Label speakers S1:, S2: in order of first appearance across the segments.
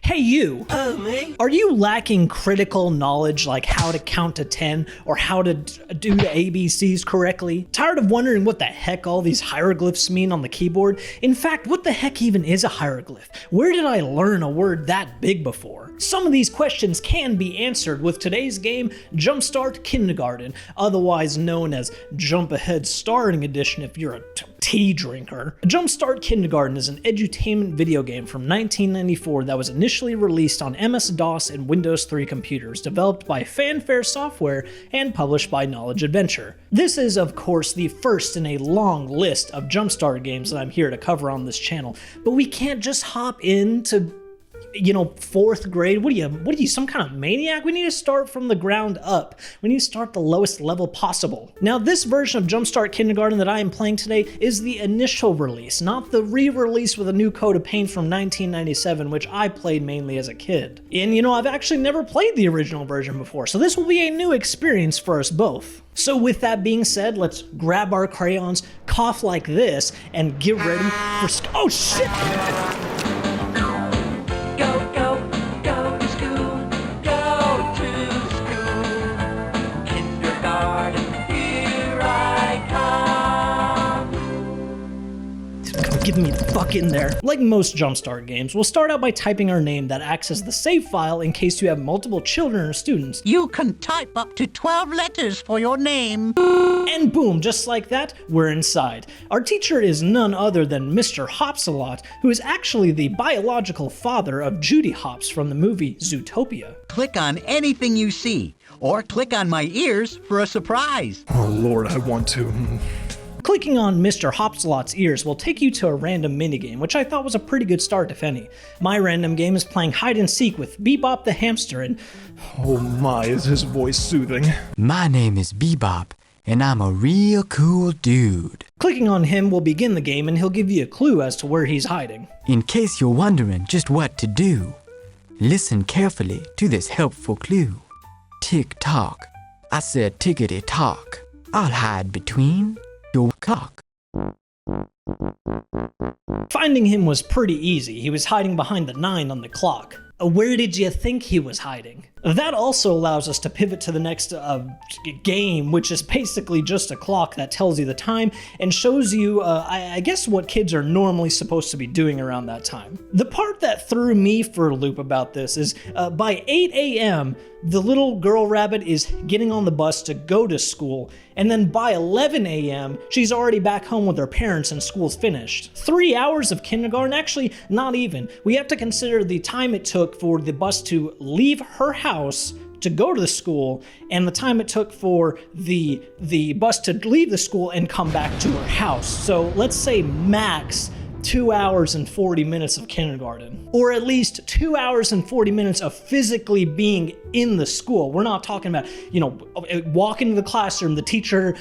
S1: Hey you!
S2: Me?
S1: Are you lacking critical knowledge like how to count to 10 or how to do the ABCs correctly? Tired of wondering what the heck all these hieroglyphs mean on the keyboard? In fact, what the heck even is a hieroglyph? Where did I learn a word that big before? Some of these questions can be answered with today's game, JumpStart Kindergarten, otherwise known as Jump Ahead Starting Edition if you're a tea drinker. JumpStart Kindergarten is an edutainment video game from 1994 that was initially released on MS-DOS and Windows 3 computers, developed by Fanfare Software and published by Knowledge Adventure. This is, of course, the first in a long list of JumpStart games that I'm here to cover on this channel, but we can't just hop into fourth grade. What are you, some kind of maniac? We need to start from the ground up. We need to start the lowest level possible. Now, this version of JumpStart Kindergarten that I am playing today is the initial release, not the re-release with a new coat of paint from 1997, which I played mainly as a kid. And I've actually never played the original version before, so this will be a new experience for us both. So with that being said, let's grab our crayons, cough like this, and get ready for oh shit! Get me the fuck in there. Like most JumpStart games, we'll start out by typing our name that acts as the save file in case you have multiple children or students.
S2: You can type up to 12 letters for your name.
S1: And boom, just like that, we're inside. Our teacher is none other than Mr. Hopsalot, who is actually the biological father of Judy Hopps from the movie Zootopia.
S2: Click on anything you see, or click on my ears for a surprise.
S3: Oh Lord, I want to.
S1: Clicking on Mr. Hopsalot's ears will take you to a random minigame, which I thought was a pretty good start, if any. My random game is playing hide and seek with Bebop the hamster, and
S3: oh my, is his voice soothing.
S4: My name is Bebop, and I'm a real cool dude.
S1: Clicking on him will begin the game, and he'll give you a clue as to where he's hiding.
S4: In case you're wondering just what to do, listen carefully to this helpful clue. Tick-tock. I said tickety-tock. I'll hide between your cock.
S1: Finding him was pretty easy. He was hiding behind the 9 on the clock. Where did you think he was hiding? That also allows us to pivot to the next game, which is basically just a clock that tells you the time and shows you, I guess, what kids are normally supposed to be doing around that time. The part that threw me for a loop about this is by 8 a.m., the little girl rabbit is getting on the bus to go to school, and then by 11 a.m., she's already back home with her parents and school's finished. 3 hours of kindergarten? Actually, not even. We have to consider the time it took for the bus to leave her house to go to the school, and the time it took for the bus to leave the school and come back to her house. So let's say max 2 hours and 40 minutes of kindergarten, or at least 2 hours and 40 minutes of physically being in the school. We're not talking about, walking to the classroom, the teacher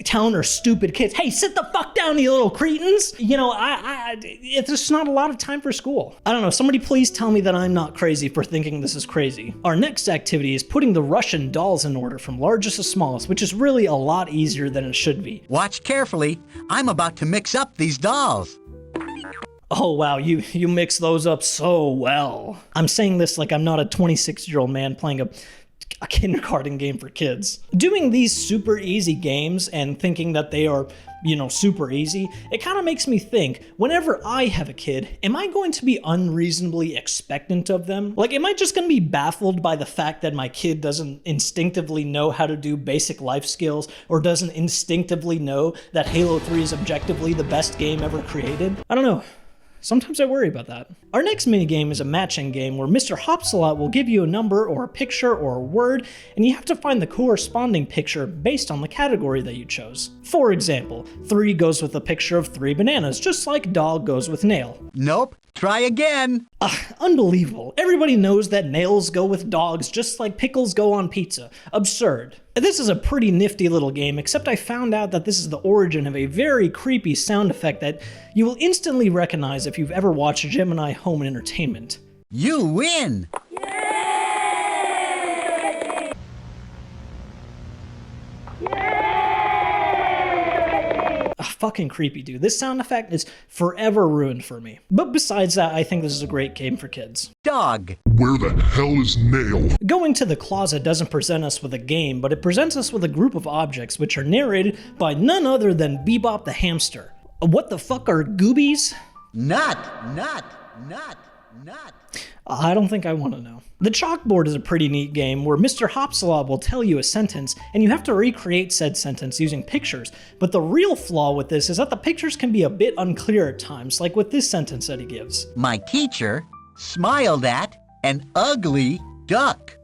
S1: telling her stupid kids, hey, sit the fuck down, you little cretins. It's just not a lot of time for school. I don't know, somebody please tell me that I'm not crazy for thinking this is crazy. Our next activity is putting the Russian dolls in order from largest to smallest, which is really a lot easier than it should be.
S2: Watch carefully. I'm about to mix up these dolls.
S1: Oh wow, you mix those up so well. I'm saying this like I'm not a 26-year-old man playing a kindergarten game for kids. Doing these super easy games and thinking that they are, super easy, it kind of makes me think, whenever I have a kid, am I going to be unreasonably expectant of them? Like, am I just going to be baffled by the fact that my kid doesn't instinctively know how to do basic life skills, or doesn't instinctively know that Halo 3 is objectively the best game ever created? I don't know. Sometimes I worry about that. Our next minigame is a matching game where Mr. Hopsalot will give you a number or a picture or a word, and you have to find the corresponding picture based on the category that you chose. For example, 3 goes with a picture of 3 bananas, just like dog goes with nail.
S2: Nope. Try again.
S1: Unbelievable. Everybody knows that nails go with dogs just like pickles go on pizza. Absurd. This is a pretty nifty little game, except I found out that this is the origin of a very creepy sound effect that you will instantly recognize if you've ever watched Gemini Home Entertainment.
S2: You win!
S1: fucking creepy, dude. This sound effect is forever ruined for me. But besides that, I think this is a great game for kids.
S2: Dog.
S5: Where the hell is Nail?
S1: Going to the closet doesn't present us with a game, but it presents us with a group of objects which are narrated by none other than Bebop the hamster. What the fuck are goobies?
S2: Nut.
S1: I don't think I want to know. The chalkboard is a pretty neat game where Mr. Hopsalot will tell you a sentence and you have to recreate said sentence using pictures. But the real flaw with this is that the pictures can be a bit unclear at times, like with this sentence that he gives.
S2: My teacher smiled at an ugly duck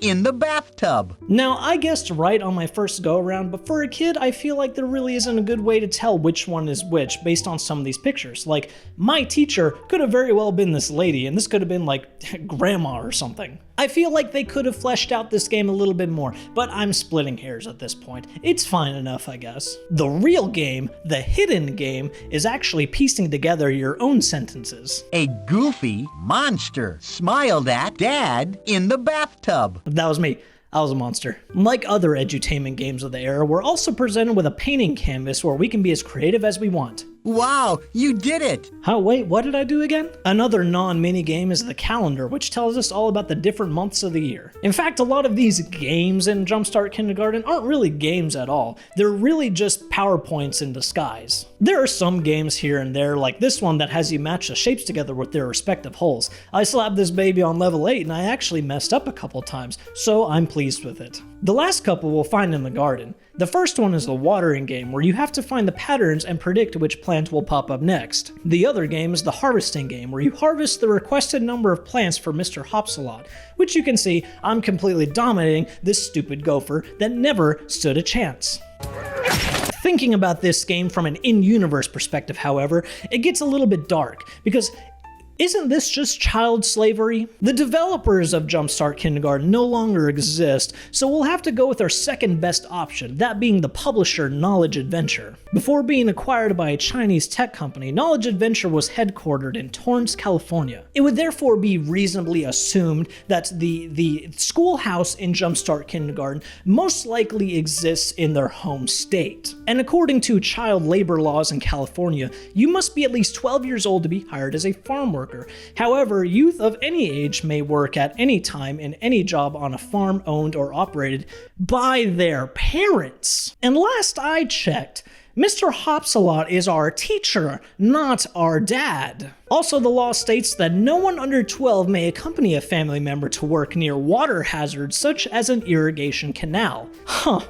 S2: in the bathtub.
S1: Now, I guessed right on my first go around, but for a kid, I feel like there really isn't a good way to tell which one is which based on some of these pictures. Like, my teacher could have very well been this lady, and this could have been like grandma or something. I feel like they could have fleshed out this game a little bit more, but I'm splitting hairs at this point. It's fine enough, I guess. The real game, the hidden game, is actually piecing together your own sentences.
S2: A goofy monster smiled at Dad in the bathtub.
S1: That was me. I was a monster. Like other edutainment games of the era, we're also presented with a painting canvas where we can be as creative as we want.
S2: Wow, you did it!
S1: Oh wait, what did I do again? Another non-mini game is the calendar, which tells us all about the different months of the year. In fact, a lot of these games in JumpStart Kindergarten aren't really games at all. They're really just PowerPoints in disguise. There are some games here and there, like this one that has you match the shapes together with their respective holes. I slapped this baby on level 8 and I actually messed up a couple times, so I'm pleased with it. The last couple we'll find in the garden. The first one is the watering game, where you have to find the patterns and predict which plant will pop up next. The other game is the harvesting game, where you harvest the requested number of plants for Mr. Hopsalot, which you can see I'm completely dominating this stupid gopher that never stood a chance. Thinking about this game from an in-universe perspective, however, it gets a little bit dark, because isn't this just child slavery? The developers of JumpStart Kindergarten no longer exist, so we'll have to go with our second best option, that being the publisher Knowledge Adventure. Before being acquired by a Chinese tech company, Knowledge Adventure was headquartered in Torrance, California. It would therefore be reasonably assumed that the schoolhouse in JumpStart Kindergarten most likely exists in their home state. And according to child labor laws in California, you must be at least 12 years old to be hired as a farm worker. However, youth of any age may work at any time in any job on a farm owned or operated by their parents. And last I checked, Mr. Hopsalot is our teacher, not our dad. Also, the law states that no one under 12 may accompany a family member to work near water hazards such as an irrigation canal. Huh.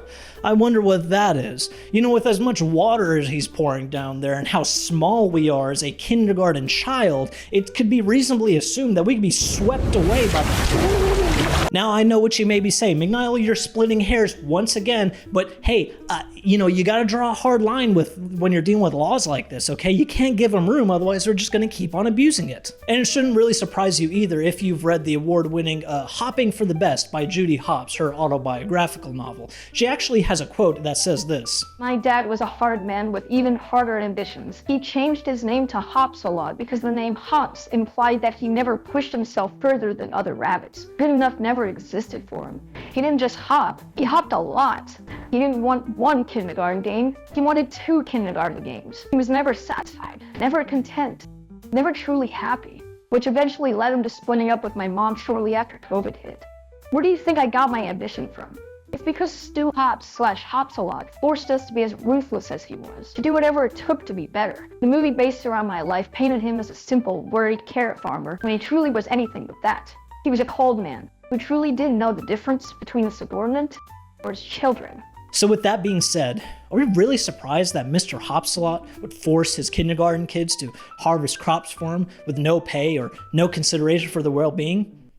S1: I wonder what that is. You know, with as much water as he's pouring down there and how small we are as a kindergarten child, it could be reasonably assumed that we could be swept away by the... Now, I know what you may be saying. McNiall, you're splitting hairs once again, but hey, you gotta draw a hard line when you're dealing with laws like this, okay? You can't give them room, otherwise they're just gonna keep on abusing it. And it shouldn't really surprise you either if you've read the award-winning Hopping for the Best by Judy Hopps, her autobiographical novel. She actually has a quote that says this.
S6: My dad was a hard man with even harder ambitions. He changed his name to Hopsalot because the name Hops implied that he never pushed himself further than other rabbits. Good enough never existed for him. He didn't just hop, he hopped a lot. He didn't want one kindergarten game, he wanted 2 kindergarten games. He was never satisfied, never content, never truly happy, which eventually led him to splitting up with my mom shortly after COVID hit. Where do you think I got my ambition from? It's because Stu Hops/Hopsalot forced us to be as ruthless as he was, to do whatever it took to be better. The movie based around my life painted him as a simple, worried carrot farmer when he truly was anything but that. He was a cold man who truly didn't know the difference between the subordinate or his children.
S1: So with that being said, are we really surprised that Mr. Hopsalot would force his kindergarten kids to harvest crops for him with no pay or no consideration for their well-being?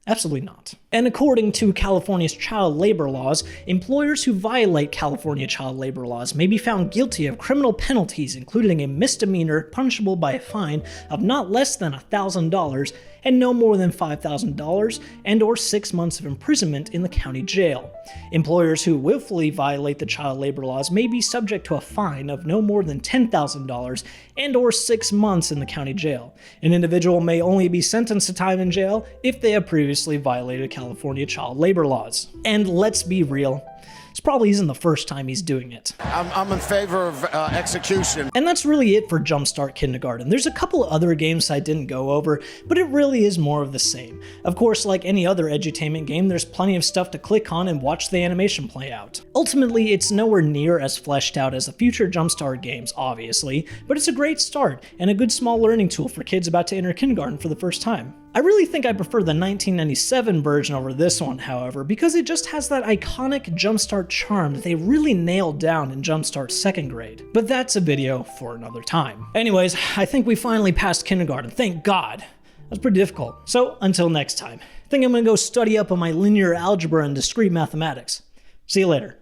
S1: Absolutely not. And according to California's child labor laws, employers who violate California child labor laws may be found guilty of criminal penalties, including a misdemeanor punishable by a fine of not less than $1,000 and no more than $5,000 and or 6 months of imprisonment in the county jail. Employers who willfully violate the child labor laws may be subject to a fine of no more than $10,000 and or 6 months in the county jail. An individual may only be sentenced to time in jail if they have previously violated California child labor laws. And let's be real, This probably isn't the first time he's doing it.
S7: I'm in favor of execution.
S1: And that's really it for JumpStart Kindergarten. There's a couple of other games I didn't go over, but it really is more of the same. Of course, like any other edutainment game, there's plenty of stuff to click on and watch the animation play out. Ultimately, it's nowhere near as fleshed out as the future JumpStart games, obviously, but it's a great start and a good small learning tool for kids about to enter kindergarten for the first time. I really think I prefer the 1997 version over this one, however, because it just has that iconic JumpStart charm that they really nailed down in JumpStart 2nd grade. But that's a video for another time. Anyways, I think we finally passed kindergarten, thank God. That was pretty difficult. So until next time, I think I'm gonna go study up on my linear algebra and discrete mathematics. See you later.